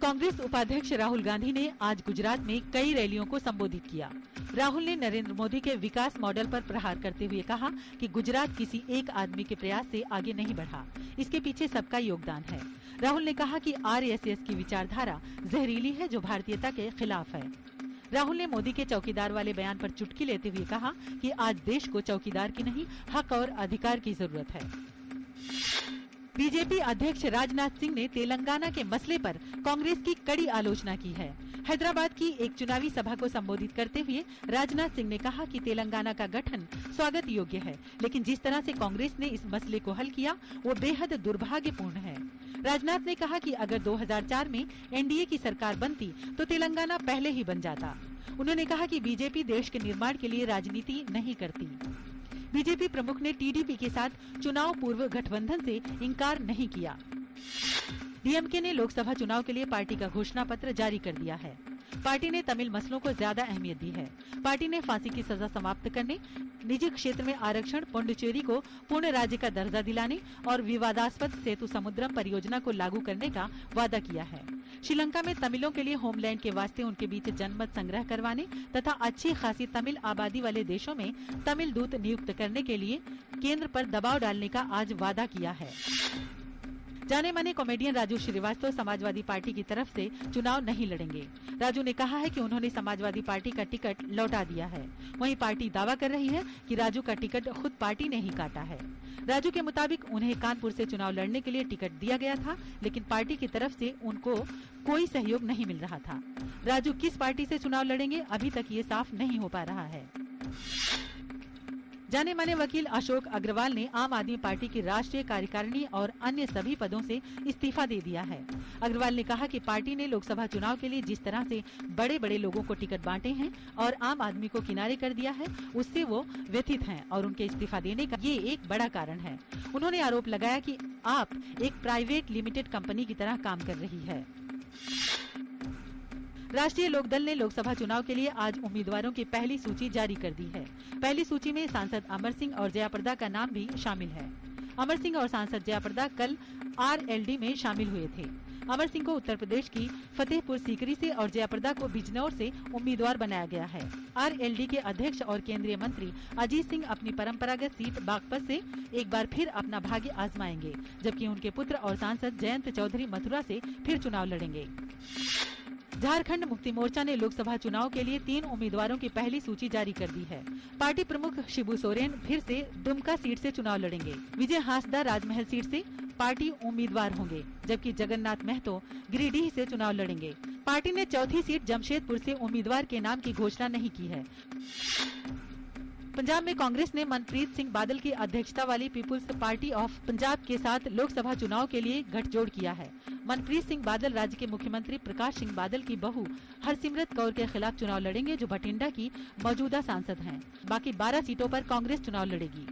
कांग्रेस उपाध्यक्ष राहुल गांधी ने आज गुजरात में कई रैलियों को संबोधित किया। राहुल ने नरेंद्र मोदी के विकास मॉडल पर प्रहार करते हुए कहा कि गुजरात किसी एक आदमी के प्रयास से आगे नहीं बढ़ा, इसके पीछे सबका योगदान है। राहुल ने कहा कि आरएसएस की विचारधारा जहरीली है जो भारतीयता के खिलाफ है। राहुल ने मोदी के चौकीदार वाले बयान पर चुटकी लेते हुए कहा कि आज देश को चौकीदार की नहीं, हक और अधिकार की जरूरत है। बीजेपी अध्यक्ष राजनाथ सिंह ने तेलंगाना के मसले पर कांग्रेस की कड़ी आलोचना की है। हैदराबाद की एक चुनावी सभा को संबोधित करते हुए राजनाथ सिंह ने कहा कि तेलंगाना का गठन स्वागत योग्य है, लेकिन जिस तरह से कांग्रेस ने इस मसले को हल किया वो बेहद दुर्भाग्यपूर्ण है। राजनाथ ने कहा कि अगर 2004 में एनडीए की सरकार बनती तो तेलंगाना पहले ही बन जाता। उन्होंने कहा कि बीजेपी देश के निर्माण के लिए राजनीति नहीं करती। बीजेपी प्रमुख ने टीडीपी के साथ चुनाव पूर्व गठबंधन से इंकार नहीं किया। डीएमके ने लोकसभा चुनाव के लिए पार्टी का घोषणा पत्र जारी कर दिया है। पार्टी ने तमिल मसलों को ज्यादा अहमियत दी है। पार्टी ने फांसी की सजा समाप्त करने, निजी क्षेत्र में आरक्षण, पुडुचेरी को पूर्ण राज्य का दर्जा दिलाने और विवादास्पद सेतु समुद्रम परियोजना को लागू करने का वादा किया है। श्रीलंका में तमिलों के लिए होमलैंड के वास्ते उनके बीच जनमत संग्रह करवाने तथा अच्छी खासी तमिल आबादी वाले देशों में तमिल दूत नियुक्त करने के लिए केंद्र पर दबाव डालने का आज वादा किया है। जाने माने कॉमेडियन राजू श्रीवास्तव समाजवादी पार्टी की तरफ से चुनाव नहीं लड़ेंगे। राजू ने कहा है कि उन्होंने समाजवादी पार्टी का टिकट लौटा दिया है। वहीं पार्टी दावा कर रही है कि राजू का टिकट खुद पार्टी ने ही काटा है। राजू के मुताबिक उन्हें कानपुर से चुनाव लड़ने के लिए टिकट दिया गया था, लेकिन पार्टी की तरफ से उनको कोई सहयोग नहीं मिल रहा था। राजू किस पार्टी से चुनाव लड़ेंगे अभी तक ये साफ नहीं हो पा रहा है। जाने माने वकील अशोक अग्रवाल ने आम आदमी पार्टी की राष्ट्रीय कार्यकारिणी और अन्य सभी पदों से इस्तीफा दे दिया है। अग्रवाल ने कहा कि पार्टी ने लोकसभा चुनाव के लिए जिस तरह से बड़े बड़े लोगों को टिकट बांटे हैं और आम आदमी को किनारे कर दिया है, उससे वो व्यथित हैं और उनके इस्तीफा देने का ये एक बड़ा कारण है। उन्होंने आरोप लगाया कि आप एक प्राइवेट लिमिटेड कंपनी की तरह काम कर रही है। राष्ट्रीय लोकदल ने लोकसभा चुनाव के लिए आज उम्मीदवारों की पहली सूची जारी कर दी है। पहली सूची में सांसद अमर सिंह और जयाप्रदा का नाम भी शामिल है। अमर सिंह और सांसद जयाप्रदा कल आरएलडी में शामिल हुए थे। अमर सिंह को उत्तर प्रदेश की फतेहपुर सीकरी से और जयाप्रदा को बिजनौर से उम्मीदवार बनाया गया है। आरएलडी के अध्यक्ष और केंद्रीय मंत्री अजीत सिंह अपनी परंपरागत सीट बागपत से एक बार फिर अपना भाग्य आजमाएंगे, जबकि उनके पुत्र और सांसद जयंत चौधरी मथुरा से फिर चुनाव लड़ेंगे। झारखंड मुक्ति मोर्चा ने लोकसभा चुनाव के लिए 3 उम्मीदवारों की पहली सूची जारी कर दी है। पार्टी प्रमुख शिबू सोरेन फिर से दुमका सीट से चुनाव लड़ेंगे। विजय हांसदा राजमहल सीट से पार्टी उम्मीदवार होंगे, जबकि जगन्नाथ महतो गिरिडीह से चुनाव लड़ेंगे। पार्टी ने चौथी सीट जमशेदपुर से उम्मीदवार के नाम की घोषणा नहीं की है। पंजाब में कांग्रेस ने मनप्रीत सिंह बादल की अध्यक्षता वाली पीपुल्स पार्टी ऑफ पंजाब के साथ लोकसभा चुनाव के लिए गठजोड़ किया है। मनप्रीत सिंह बादल राज्य के मुख्यमंत्री प्रकाश सिंह बादल की बहू हरसिमरत कौर के खिलाफ चुनाव लड़ेंगे, जो बठिंडा की मौजूदा सांसद हैं। बाकी 12 सीटों पर कांग्रेस चुनाव लड़ेगी।